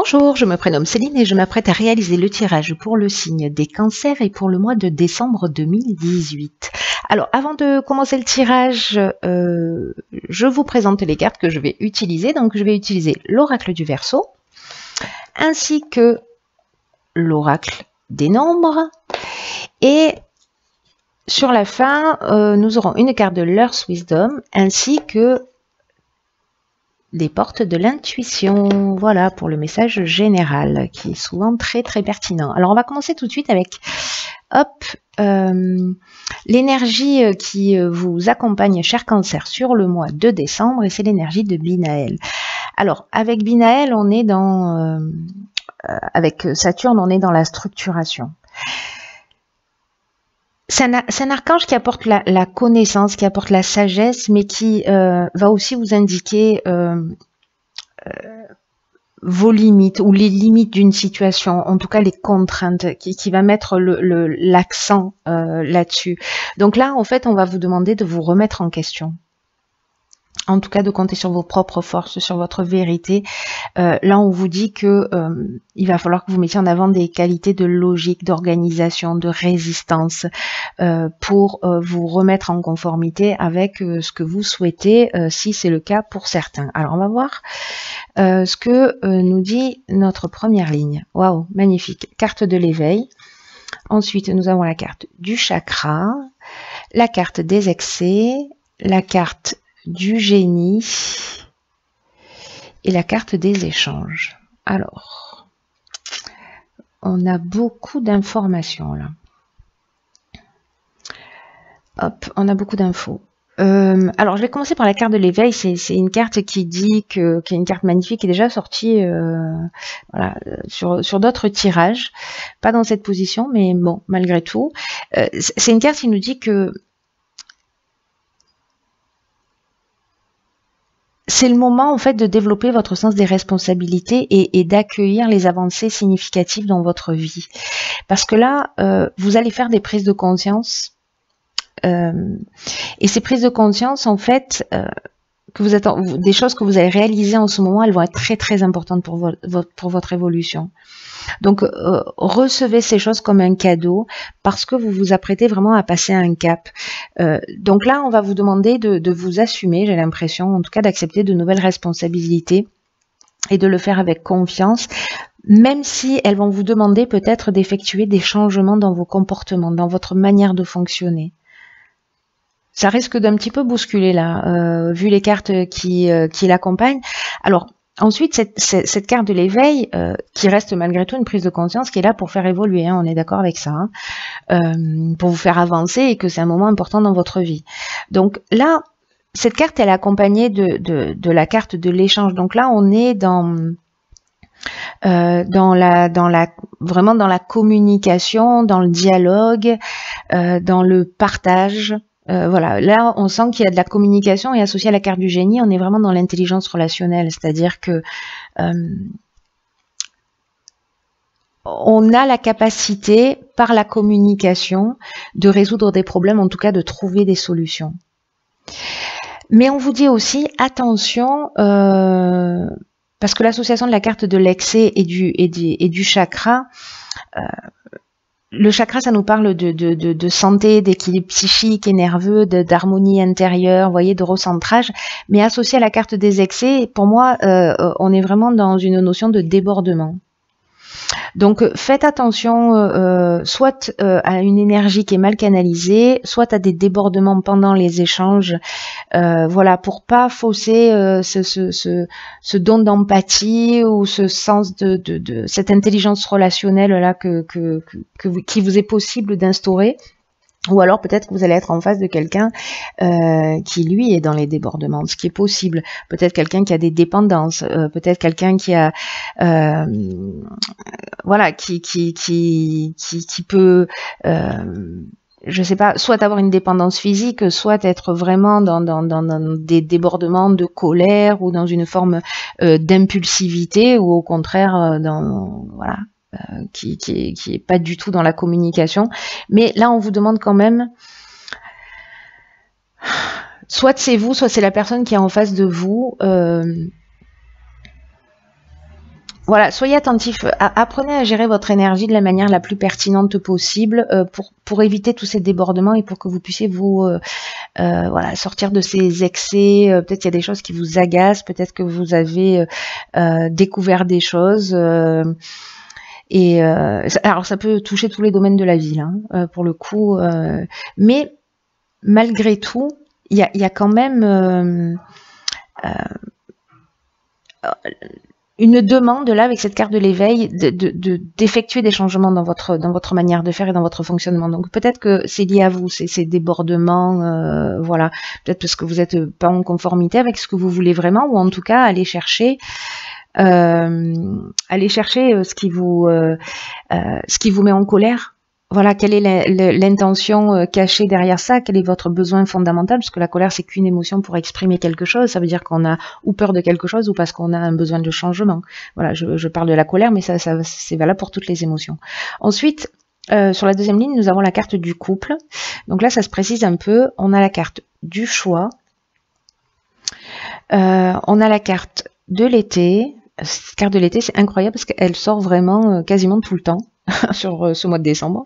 Bonjour, je me prénomme Céline et je m'apprête à réaliser le tirage pour le signe des cancers et pour le mois de décembre 2018. Alors, avant de commencer le tirage, je vous présente les cartes que je vais utiliser. Donc, je vais utiliser l'oracle du Verseau, ainsi que l'oracle des nombres. Et sur la fin, nous aurons une carte de l'Earth Wisdom, ainsi que des portes de l'intuition, voilà pour le message général qui est souvent très pertinent. Alors on va commencer tout de suite avec l'énergie qui vous accompagne, cher Cancer, sur le mois de décembre, et c'est l'énergie de Binaël. Alors avec Binaël, on est dans avec Saturne, on est dans la structuration. C'est un archange qui apporte la connaissance, qui apporte la sagesse, mais qui va aussi vous indiquer vos limites ou les limites d'une situation, en tout cas les contraintes, qui va mettre l'accent là-dessus. Donc là, en fait, on va vous demander de vous remettre en question. En tout cas, de compter sur vos propres forces, sur votre vérité. Là, on vous dit que il va falloir que vous mettiez en avant des qualités de logique, d'organisation, de résistance pour vous remettre en conformité avec ce que vous souhaitez, si c'est le cas pour certains. Alors, on va voir ce que nous dit notre première ligne. Waouh, magnifique. Carte de l'éveil. Ensuite, nous avons la carte du chakra, la carte des excès, la carte du génie et la carte des échanges. Alors, on a beaucoup d'informations là. Hop, on a beaucoup d'infos. Alors, je vais commencer par la carte de l'éveil. C'est une carte qui dit qui est une carte magnifique, qui est déjà sortie voilà, sur d'autres tirages. Pas dans cette position, mais bon, malgré tout. C'est une carte qui nous dit que c'est le moment en fait de développer votre sens des responsabilités et d'accueillir les avancées significatives dans votre vie. Parce que là, vous allez faire des prises de conscience. Et ces prises de conscience, en fait, des choses que vous allez réaliser en ce moment, elles vont être très importantes pour votre évolution. Donc, recevez ces choses comme un cadeau parce que vous vous apprêtez vraiment à passer un cap. Donc là, on va vous demander de vous assumer, j'ai l'impression, en tout cas d'accepter de nouvelles responsabilités et de le faire avec confiance, même si elles vont vous demander peut-être d'effectuer des changements dans vos comportements, dans votre manière de fonctionner. Ça risque d'un petit peu bousculer là, vu les cartes qui l'accompagnent. Alors, ensuite, cette carte de l'éveil, qui reste malgré tout une prise de conscience, qui est là pour faire évoluer, hein, on est d'accord avec ça, hein, pour vous faire avancer et que c'est un moment important dans votre vie. Donc là, cette carte, elle est accompagnée de la carte de l'échange. Donc là, on est vraiment dans la communication, dans le dialogue, dans le partage. Voilà, là on sent qu'il y a de la communication, et associé à la carte du génie, on est vraiment dans l'intelligence relationnelle, c'est-à-dire que on a la capacité, par la communication, de résoudre des problèmes, en tout cas de trouver des solutions. Mais on vous dit aussi, attention, parce que l'association de la carte de l'excès et du chakra, le chakra, ça nous parle de santé, d'équilibre psychique et nerveux, d'harmonie intérieure, vous voyez, de recentrage. Mais associé à la carte des excès, pour moi, on est vraiment dans une notion de débordement. Donc faites attention, soit à une énergie qui est mal canalisée, soit à des débordements pendant les échanges, voilà, pour pas fausser ce don d'empathie ou ce sens de cette intelligence relationnelle là qui vous est possible d'instaurer. Ou alors peut-être que vous allez être en face de quelqu'un qui lui est dans les débordements, ce qui est possible. Peut-être quelqu'un qui a des dépendances, peut-être quelqu'un qui a voilà, qui peut je sais pas, soit avoir une dépendance physique, soit être vraiment dans des débordements de colère ou dans une forme d'impulsivité, ou au contraire voilà, qui est pas du tout dans la communication. Mais là, on vous demande quand même, soit c'est vous, soit c'est la personne qui est en face de vous. Voilà, soyez attentif, apprenez à gérer votre énergie de la manière la plus pertinente possible pour éviter tous ces débordements et pour que vous puissiez vous voilà, sortir de ces excès. Peut-être qu'il y a des choses qui vous agacent, peut-être que vous avez découvert des choses. Alors ça peut toucher tous les domaines de la vie, hein, pour le coup. Mais malgré tout, il y a quand même une demande là avec cette carte de l'éveil d'effectuer des changements dans votre manière de faire et dans votre fonctionnement. Donc peut-être que c'est lié à vous, ces débordements, voilà. Peut-être parce que vous n'êtes pas en conformité avec ce que vous voulez vraiment, ou en tout cas aller chercher ce qui vous met en colère. Voilà, quelle est l'intention cachée derrière ça, quel est votre besoin fondamental, parce que la colère, c'est qu'une émotion pour exprimer quelque chose, ça veut dire qu'on a ou peur de quelque chose ou parce qu'on a un besoin de changement. Voilà, je parle de la colère, mais ça c'est valable pour toutes les émotions. Ensuite, sur la deuxième ligne, nous avons la carte du couple. Donc là, ça se précise un peu, on a la carte du choix, on a la carte de l'été. Cette carte de l'été, c'est incroyable parce qu'elle sort vraiment quasiment tout le temps sur ce mois de décembre.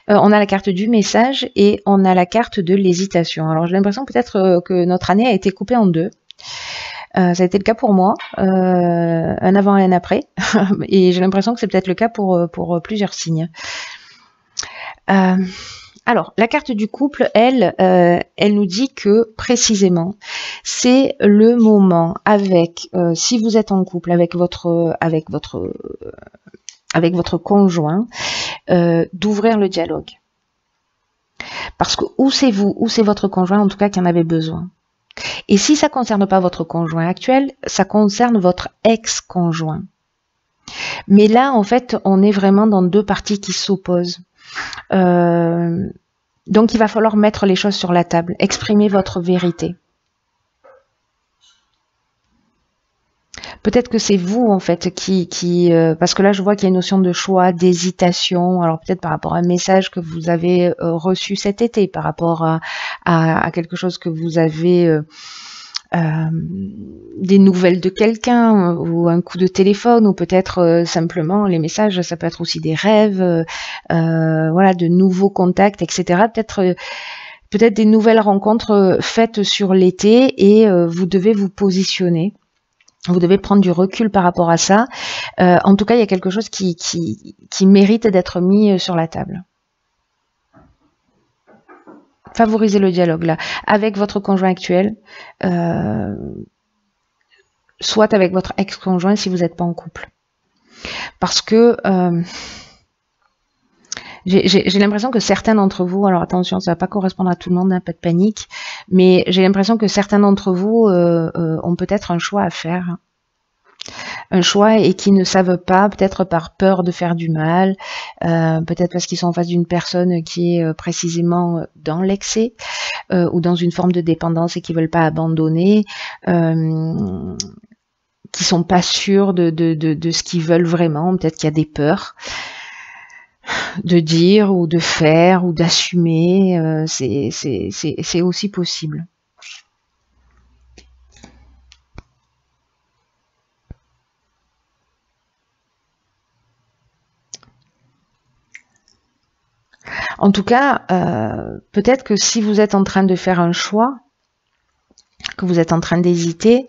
On a la carte du message et on a la carte de l'hésitation. Alors j'ai l'impression peut-être que notre année a été coupée en deux. Ça a été le cas pour moi, un avant et un après, et j'ai l'impression que c'est peut-être le cas pour plusieurs signes. Alors, la carte du couple, elle nous dit que précisément, c'est le moment si vous êtes en couple avec votre conjoint, d'ouvrir le dialogue. Parce que ou c'est vous, ou c'est votre conjoint, en tout cas, qui en avait besoin. Et si ça ne concerne pas votre conjoint actuel, ça concerne votre ex-conjoint. Mais là, en fait, on est vraiment dans deux parties qui s'opposent. Donc il va falloir mettre les choses sur la table, exprimer votre vérité. Peut-être que c'est vous en fait parce que là je vois qu'il y a une notion de choix, d'hésitation, alors peut-être par rapport à un message que vous avez reçu cet été, par rapport à quelque chose que vous avez des nouvelles de quelqu'un ou un coup de téléphone, ou peut-être simplement les messages, ça peut être aussi des rêves, voilà, de nouveaux contacts, etc. Peut-être des nouvelles rencontres faites sur l'été et vous devez vous positionner. Vous devez prendre du recul par rapport à ça. En tout cas, il y a quelque chose qui mérite d'être mis sur la table. Favorisez le dialogue là, avec votre conjoint actuel, soit avec votre ex-conjoint si vous n'êtes pas en couple. Parce que j'ai l'impression que certains d'entre vous, alors attention, ça ne va pas correspondre à tout le monde, hein, pas de panique, mais j'ai l'impression que certains d'entre vous ont peut-être un choix à faire. Un choix et qui ne savent pas, peut-être par peur de faire du mal, peut-être parce qu'ils sont en face d'une personne qui est précisément dans l'excès ou dans une forme de dépendance et qui ne veulent pas abandonner, qui sont pas sûrs de ce qu'ils veulent vraiment, peut-être qu'il y a des peurs de dire ou de faire ou d'assumer, c'est aussi possible. En tout cas, peut-être que si vous êtes en train de faire un choix, que vous êtes en train d'hésiter,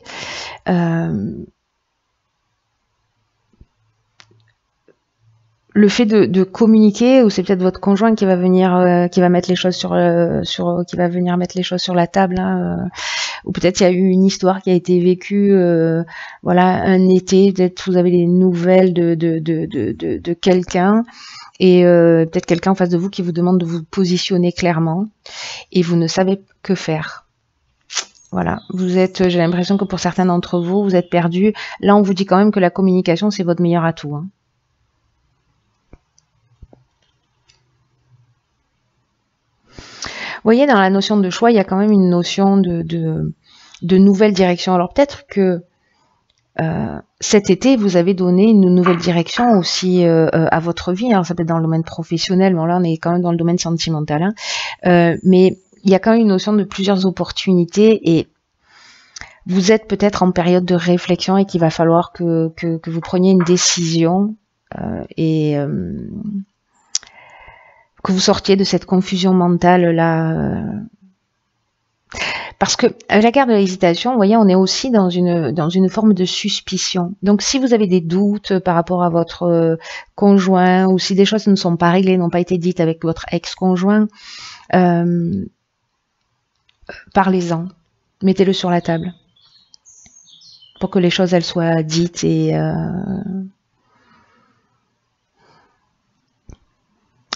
le fait de communiquer, ou c'est peut-être votre conjoint qui va venir, qui va mettre les choses qui va venir mettre les choses sur la table, hein, ou peut-être il y a eu une histoire qui a été vécue, voilà, un été, peut-être vous avez des nouvelles de quelqu'un. Et peut-être quelqu'un en face de vous qui vous demande de vous positionner clairement et vous ne savez que faire. Voilà, j'ai l'impression que pour certains d'entre vous, vous êtes perdus. Là, on vous dit quand même que la communication, c'est votre meilleur atout, hein. Vous voyez, dans la notion de choix, il y a quand même une notion de nouvelle direction. Alors peut-être que cet été, vous avez donné une nouvelle direction aussi à votre vie. Alors ça peut être dans le domaine professionnel, mais là on est quand même dans le domaine sentimental, hein. Mais il y a quand même une notion de plusieurs opportunités et vous êtes peut-être en période de réflexion et qu'il va falloir que vous preniez une décision et que vous sortiez de cette confusion mentale là. Parce que avec la carte de l'hésitation, vous voyez, on est aussi dans une forme de suspicion. Donc, si vous avez des doutes par rapport à votre conjoint, ou si des choses ne sont pas réglées, n'ont pas été dites avec votre ex-conjoint, parlez-en, mettez-le sur la table, pour que les choses elles soient dites et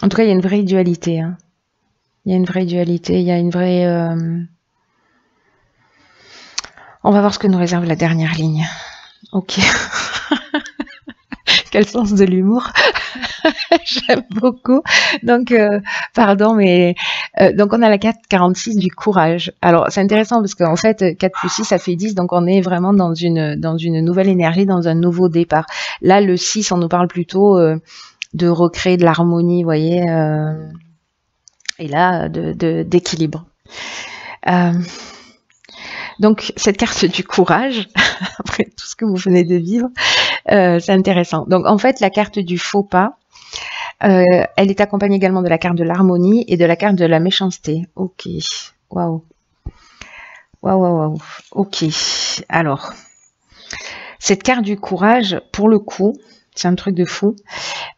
en tout cas, il y a une vraie dualité. Hein. Il y a une vraie dualité, il y a une vraie. On va voir ce que nous réserve la dernière ligne. Ok. Quel sens de l'humour. J'aime beaucoup. Donc, pardon, mais donc on a la carte 46 du courage. Alors, c'est intéressant parce qu'en fait, 4 plus 6, ça fait 10. Donc, on est vraiment dans une nouvelle énergie, dans un nouveau départ. Là, le 6, on nous parle plutôt de recréer de l'harmonie, vous voyez, et là, d'équilibre. Donc, cette carte du courage, après tout ce que vous venez de vivre, c'est intéressant. Donc, en fait, la carte du faux pas, elle est accompagnée également de la carte de l'harmonie et de la carte de la méchanceté. Ok, waouh. Waouh. Ok, alors, cette carte du courage, pour le coup, c'est un truc de fou.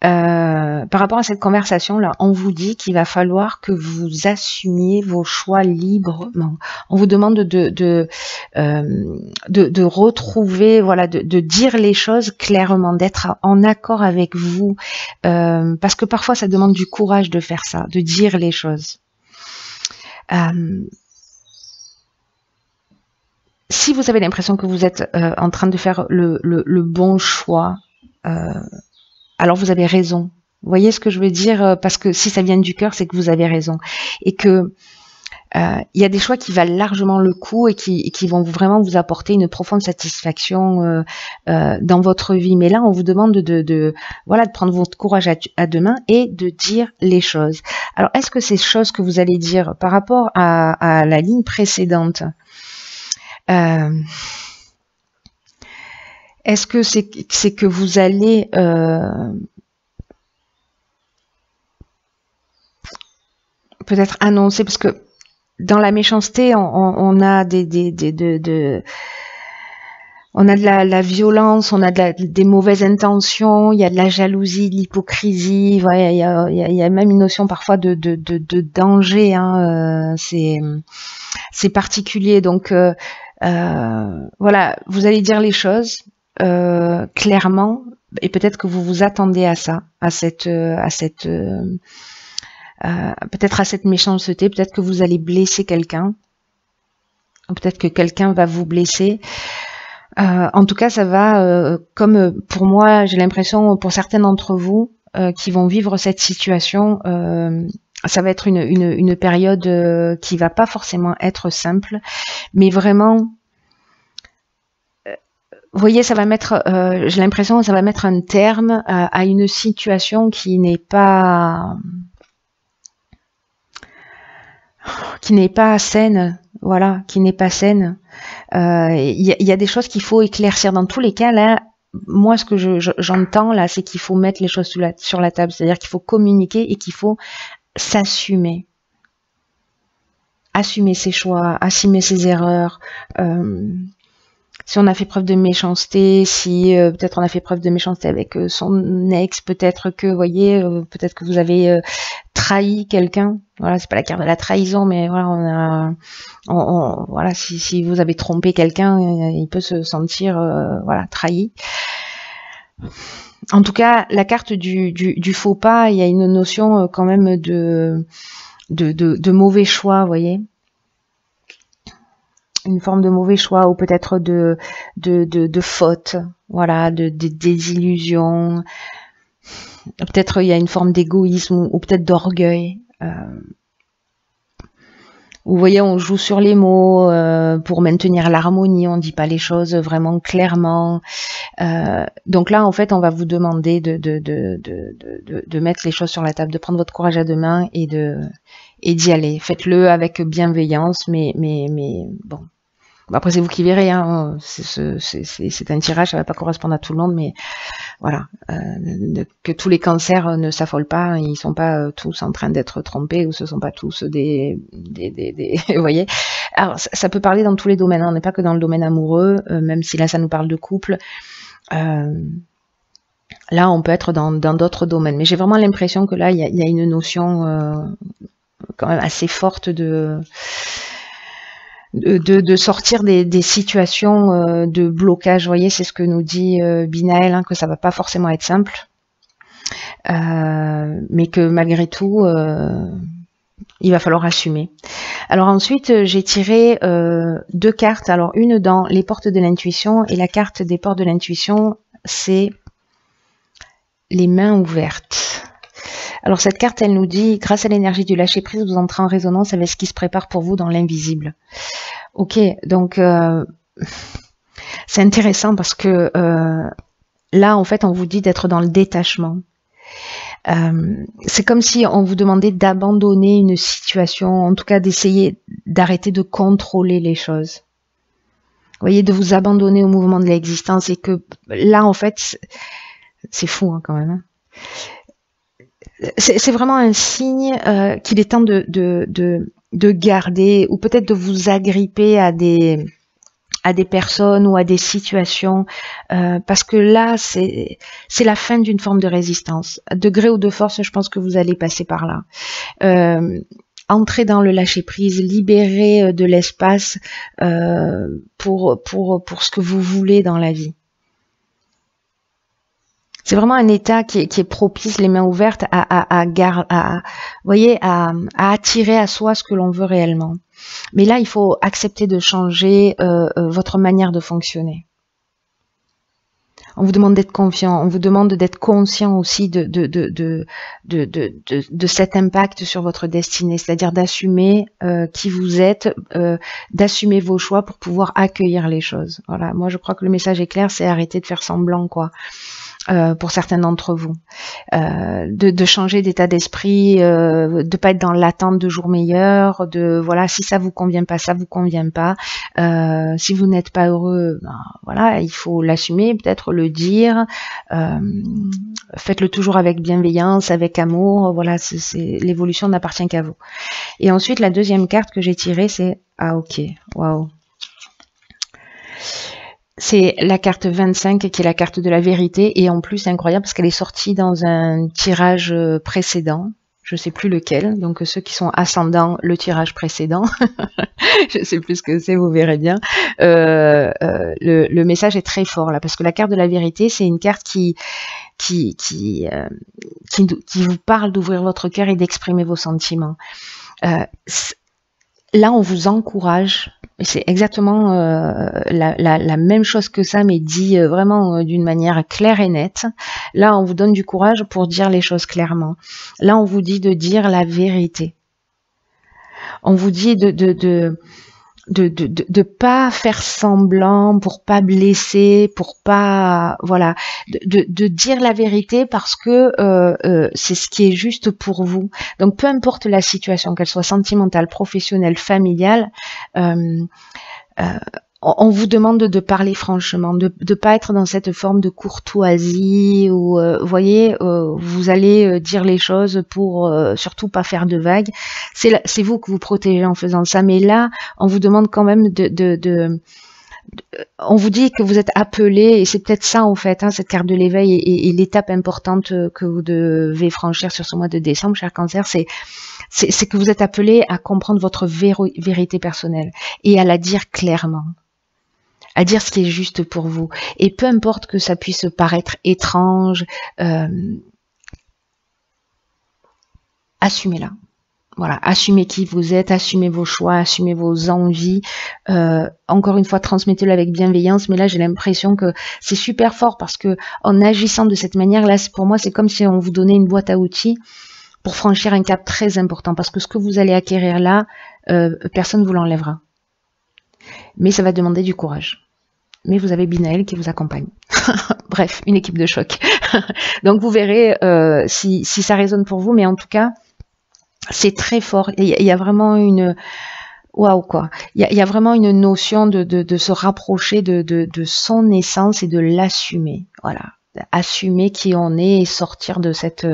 Par rapport à cette conversation-là, on vous dit qu'il va falloir que vous assumiez vos choix librement. On vous demande de retrouver, voilà, de dire les choses clairement, d'être en accord avec vous, parce que parfois ça demande du courage de faire ça, de dire les choses. Si vous avez l'impression que vous êtes en train de faire le bon choix, alors vous avez raison. Vous voyez ce que je veux dire? Parce que si ça vient du cœur, c'est que vous avez raison. Et que il y a des choix qui valent largement le coup et qui vont vraiment vous apporter une profonde satisfaction dans votre vie. Mais là, on vous demande de prendre votre courage à deux mains et de dire les choses. Alors, est-ce que ces choses que vous allez dire par rapport à la ligne précédente, est-ce que c'est que vous allez peut-être annoncer, parce que dans la méchanceté, on a on a de la violence, on a des mauvaises intentions, il y a de la jalousie, de l'hypocrisie, ouais, il y a même une notion parfois de danger, hein, c'est particulier. Donc voilà, vous allez dire les choses clairement, et peut-être que vous vous attendez à ça, peut-être à cette méchanceté, peut-être que vous allez blesser quelqu'un, peut-être que quelqu'un va vous blesser. En tout cas, ça va, comme pour moi, j'ai l'impression, pour certains d'entre vous qui vont vivre cette situation, ça va être une période qui va pas forcément être simple, mais vraiment, vous voyez, ça va mettre, j'ai l'impression que ça va mettre un terme à une situation qui n'est pas saine, voilà, qui n'est pas saine. Il y a des choses qu'il faut éclaircir. Dans tous les cas, là, moi, ce que j'entends là, c'est qu'il faut mettre les choses sur la table, c'est-à-dire qu'il faut communiquer et qu'il faut s'assumer. Assumer ses choix, assumer ses erreurs. Si on a fait preuve de méchanceté, si peut-être on a fait preuve de méchanceté avec son ex, peut-être que, vous voyez, peut-être que vous avez trahi quelqu'un. Voilà, c'est pas la carte de la trahison, mais voilà, voilà, si vous avez trompé quelqu'un, il peut se sentir voilà, trahi. En tout cas, la carte du faux pas, il y a une notion quand même de mauvais choix, vous voyez. Une forme de mauvais choix, ou peut-être de faute, voilà, de désillusion. Peut-être il y a une forme d'égoïsme ou peut-être d'orgueil. Vous voyez, on joue sur les mots pour maintenir l'harmonie, on ne dit pas les choses vraiment clairement. Donc là, en fait, on va vous demander de mettre les choses sur la table, de prendre votre courage à deux mains et d'y aller. Faites-le avec bienveillance, mais bon. Après, c'est vous qui verrez, hein. C'est un tirage, ça va pas correspondre à tout le monde, mais voilà. Que tous les cancers ne s'affolent pas, ils sont pas tous en train d'être trompés, ou ce sont pas tous des vous voyez. Alors, ça peut parler dans tous les domaines, hein. On n'est pas que dans le domaine amoureux, même si là, ça nous parle de couple. Là, on peut être dans d'autres domaines, mais j'ai vraiment l'impression que là, il y a une notion quand même assez forte de sortir des situations de blocage. Vous voyez, c'est ce que nous dit Binaël, hein, que ça va pas forcément être simple, mais que malgré tout, il va falloir assumer. Alors ensuite, j'ai tiré 2 cartes. Alors une dans les portes de l'intuition, et la carte des portes de l'intuition, c'est les mains ouvertes. Alors cette carte, elle nous dit, grâce à l'énergie du lâcher-prise, vous entrez en résonance avec ce qui se prépare pour vous dans l'invisible. Ok, donc c'est intéressant parce que là, en fait, on vous dit d'être dans le détachement. C'est comme si on vous demandait d'abandonner une situation, en tout cas d'essayer d'arrêter de contrôler les choses. Vous voyez, de vous abandonner au mouvement de l'existence, et que là, en fait, c'est fou hein, quand même. Hein. C'est vraiment un signe qu'il est temps de garder, ou peut-être de vous agripper à des personnes ou à des situations, parce que là, c'est la fin d'une forme de résistance. À degré ou de force, je pense que vous allez passer par là. Entrer dans le lâcher-prise, libérer de l'espace pour ce que vous voulez dans la vie. C'est vraiment un état qui est propice, les mains ouvertes, voyez, à attirer à soi ce que l'on veut réellement. Mais là, il faut accepter de changer votre manière de fonctionner. On vous demande d'être confiant, on vous demande d'être conscient aussi de cet impact sur votre destinée, c'est-à-dire d'assumer qui vous êtes, d'assumer vos choix pour pouvoir accueillir les choses. Voilà, moi je crois que le message est clair, c'est arrêter de faire semblant, quoi. Pour certains d'entre vous, de changer d'état d'esprit, de pas être dans l'attente de jours meilleurs, de voilà, si ça vous convient pas, ça vous convient pas, si vous n'êtes pas heureux, ben, voilà, il faut l'assumer, peut-être le dire, faites-le toujours avec bienveillance, avec amour, voilà, l'évolution n'appartient qu'à vous. Et ensuite, la deuxième carte que j'ai tirée, c'est ah ok, waouh. C'est la carte 25 qui est la carte de la vérité, et en plus c'est incroyable parce qu'elle est sortie dans un tirage précédent, je sais plus lequel, donc ceux qui sont ascendants, le tirage précédent, je sais plus ce que c'est, vous verrez bien. Le message est très fort là, parce que la carte de la vérité, c'est une carte qui vous parle d'ouvrir votre cœur et d'exprimer vos sentiments. Là, on vous encourage, c'est exactement la même chose que ça, mais dit vraiment d'une manière claire et nette. Là, on vous donne du courage pour dire les choses clairement. Là, on vous dit de dire la vérité. On vous dit de pas faire semblant, pour pas blesser, pour pas, voilà, de dire la vérité parce que c'est ce qui est juste pour vous. Donc peu importe la situation, qu'elle soit sentimentale, professionnelle, familiale, on vous demande de parler franchement, de pas être dans cette forme de courtoisie où, vous voyez, vous allez dire les choses pour surtout pas faire de vagues. C'est vous que vous protégez en faisant ça, mais là, on vous demande quand même on vous dit que vous êtes appelé, et c'est peut-être ça en fait, hein, cette carte de l'éveil et l'étape importante que vous devez franchir sur ce mois de décembre, cher Cancer, c'est que vous êtes appelé à comprendre votre vérité personnelle et à la dire clairement, à dire ce qui est juste pour vous. Et peu importe que ça puisse paraître étrange, assumez-la. Voilà, assumez qui vous êtes, assumez vos choix, assumez vos envies. Encore une fois, transmettez-le avec bienveillance. Mais là, j'ai l'impression que c'est super fort parce que en agissant de cette manière, là, pour moi, c'est comme si on vous donnait une boîte à outils pour franchir un cap très important. Parce que ce que vous allez acquérir là, personne ne vous l'enlèvera. Mais ça va demander du courage. Mais vous avez Binaël qui vous accompagne. Bref, une équipe de choc. Donc vous verrez si ça résonne pour vous, mais en tout cas, c'est très fort. Il y a vraiment une... waouh quoi. Il y a vraiment une notion de se rapprocher de son essence et de l'assumer. Voilà. Assumer qui on est et sortir de cette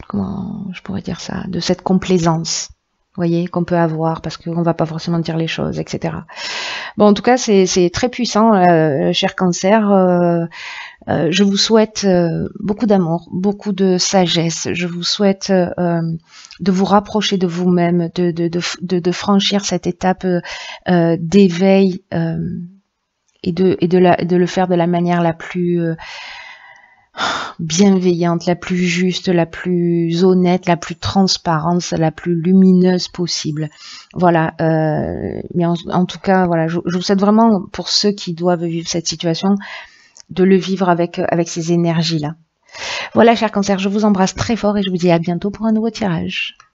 comment je pourrais dire ça, de cette complaisance, vous voyez, qu'on peut avoir parce qu'on va pas forcément dire les choses, etc. Bon, en tout cas, c'est très puissant, cher Cancer. Je vous souhaite beaucoup d'amour, beaucoup de sagesse. Je vous souhaite de vous rapprocher de vous-même, de franchir cette étape d'éveil et de le faire de la manière la plus bienveillante, la plus juste, la plus honnête, la plus transparente, la plus lumineuse possible. Voilà. Mais en tout cas, voilà, je vous souhaite vraiment, pour ceux qui doivent vivre cette situation, de le vivre avec ces énergies-là. Voilà, cher Cancer, je vous embrasse très fort et je vous dis à bientôt pour un nouveau tirage.